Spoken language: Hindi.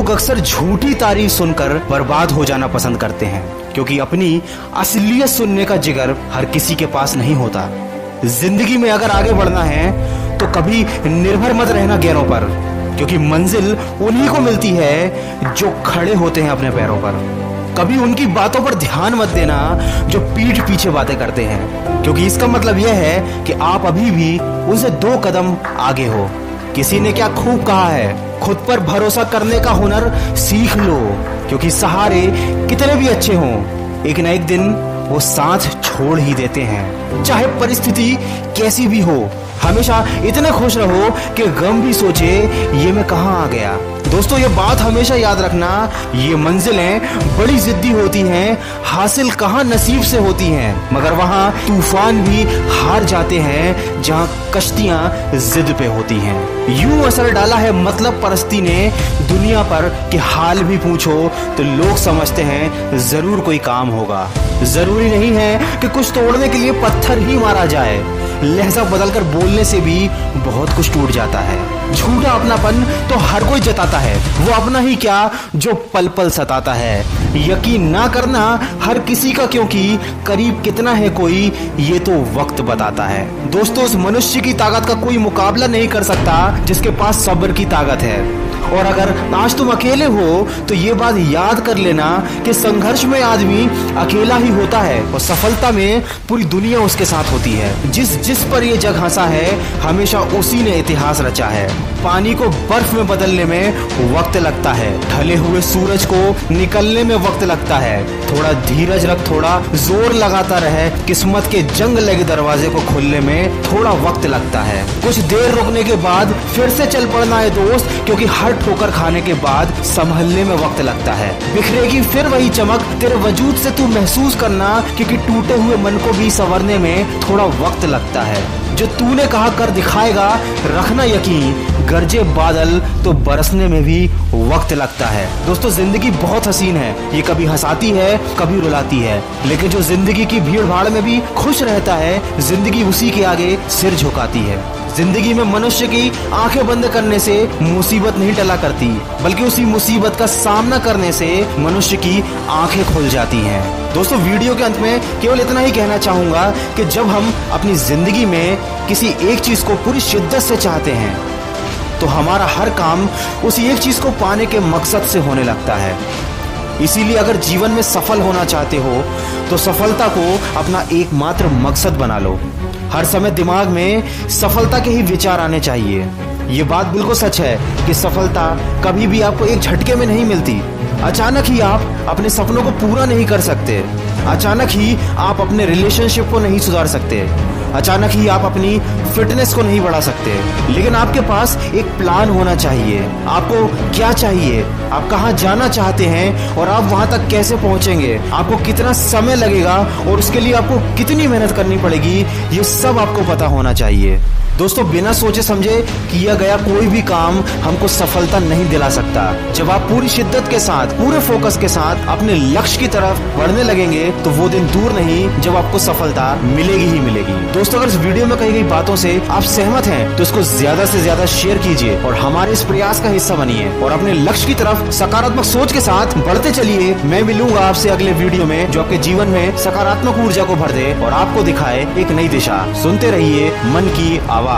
लोग अक्सर झूठी तारीफ सुनकर बर्बाद हो जाना पसंद करते हैं, क्योंकि अपनी असलियत सुनने का जिगर हर किसी के पास नहीं होता। जिंदगी में अगर आगे बढ़ना है तो कभी निर्भर मत रहना गैरों पर, क्योंकि मंजिल उन्हीं को मिलती है जो खड़े होते हैं अपने पैरों पर। कभी उनकी बातों पर ध्यान मत देना जो पीठ पीछे बातें करते हैं, क्योंकि इसका मतलब यह है कि आप अभी भी उनसे 2 कदम आगे हो। किसी ने क्या खूब कहा है, खुद पर भरोसा करने का हुनर सीख लो, क्योंकि सहारे कितने भी अच्छे हों, एक न एक दिन वो साथ छोड़ ही देते हैं। चाहे परिस्थिति कैसी भी हो, हमेशा इतने खुश रहो कि गम भी सोचे ये मैं कहाँ आ गया। दोस्तों, ये बात हमेशा याद रखना, ये मंजिलें बड़ी जिद्दी होती हैं, हासिल कहाँ नसीब से होती हैं, मगर वहाँ तूफान भी हार जाते हैं जहाँ कश्तियाँ जिद पे होती हैं। यूं असर डाला है मतलब परस्ती ने दुनिया पर कि हाल भी पूछो तो लोग समझते हैं जरूर कोई काम होगा। जरूरी नहीं है कि कुछ तोड़ने के लिए पत्थर ही मारा जाए, लहजा बदलकर बोलने से भी बहुत कुछ टूट जाता है। झूठा अपनापन तो हर कोई जताता है, वो अपना ही क्या जो पल पल सताता है। यकीन ना करना हर किसी का, क्योंकि करीब कितना है कोई ये तो वक्त बताता है। दोस्तों, उस मनुष्य की ताकत का कोई मुकाबला नहीं कर सकता जिसके पास सब्र की ताकत है। और अगर आज तुम अकेले हो तो ये बात याद कर लेना कि संघर्ष में आदमी अकेला ही होता है और सफलता में पूरी दुनिया उसके साथ होती है। जिस पर ये जग हंसा है हमेशा उसी ने इतिहास रचा है। पानी को बर्फ में बदलने में वक्त लगता है, ढले हुए सूरज को निकलने में वक्त लगता है। थोड़ा धीरज रख, थोड़ा जोर लगाता रहे, किस्मत के जंग लगे दरवाजे को खोलने में थोड़ा वक्त लगता है। कुछ देर रुकने के बाद फिर से चल पड़ना है दोस्त, क्योंकि हर ठोकर खाने के बाद संभलने में वक्त लगता है। बिखरेगी फिर वही चमक तेरे वजूद से तू महसूस करना, क्योंकि टूटे हुए मन को भी संवरने में थोड़ा वक्त लगता है। जो तूने कहा कर दिखाएगा, रखना यकीन, गरजे बादल तो बरसने में भी वक्त लगता है। दोस्तों, जिंदगी बहुत हसीन है, ये कभी हंसाती है कभी रुलाती है, लेकिन जो जिंदगी की भीड़ भाड़ में भी खुश रहता है, जिंदगी उसी के आगे सिर झुकाती है। जिंदगी में मनुष्य की आंखें बंद करने से मुसीबत नहीं टला करती, बल्कि उसी मुसीबत का सामना करने से मनुष्य की आंखें खुल जाती हैं। दोस्तों, वीडियो के अंत में केवल इतना ही कहना चाहूंगा कि जब हम अपनी जिंदगी में किसी एक चीज को पूरी शिद्दत से चाहते हैं तो हमारा हर काम उसी एक चीज को पाने के मकसद से होने लगता है। इसीलिए अगर जीवन में सफल होना चाहते हो तो सफलता को अपना एकमात्र मकसद बना लो। हर समय दिमाग में सफलता के ही विचार आने चाहिए। ये बात बिल्कुल सच है कि सफलता कभी भी आपको एक झटके में नहीं मिलती। अचानक ही आप अपने सपनों को पूरा नहीं कर सकते, अचानक ही आप अपने रिलेशनशिप को नहीं सुधार सकते, अचानक ही आप अपनी फिटनेस को नहीं बढ़ा सकते, लेकिन आपके पास एक प्लान होना चाहिए। आपको क्या चाहिए, आप कहाँ जाना चाहते हैं और आप वहां तक कैसे पहुंचेंगे, आपको कितना समय लगेगा और उसके लिए आपको कितनी मेहनत करनी पड़ेगी, ये सब आपको पता होना चाहिए। दोस्तों, बिना सोचे समझे किया गया कोई भी काम हमको सफलता नहीं दिला सकता। जब आप पूरी शिद्दत के साथ, पूरे फोकस के साथ अपने लक्ष्य की तरफ बढ़ने लगेंगे तो वो दिन दूर नहीं जब आपको सफलता मिलेगी ही मिलेगी। दोस्तों, अगर इस वीडियो में कही गई बातों से आप सहमत हैं तो इसको ज्यादा से ज्यादा शेयर कीजिए और हमारे इस प्रयास का हिस्सा बनिए और अपने लक्ष्य की तरफ सकारात्मक सोच के साथ बढ़ते चलिए। मैं मिलूंगा आपसे अगले वीडियो में जो आपके जीवन में सकारात्मक ऊर्जा को भर दे और आपको दिखाए एक नई दिशा। सुनते रहिए मन की आवाज।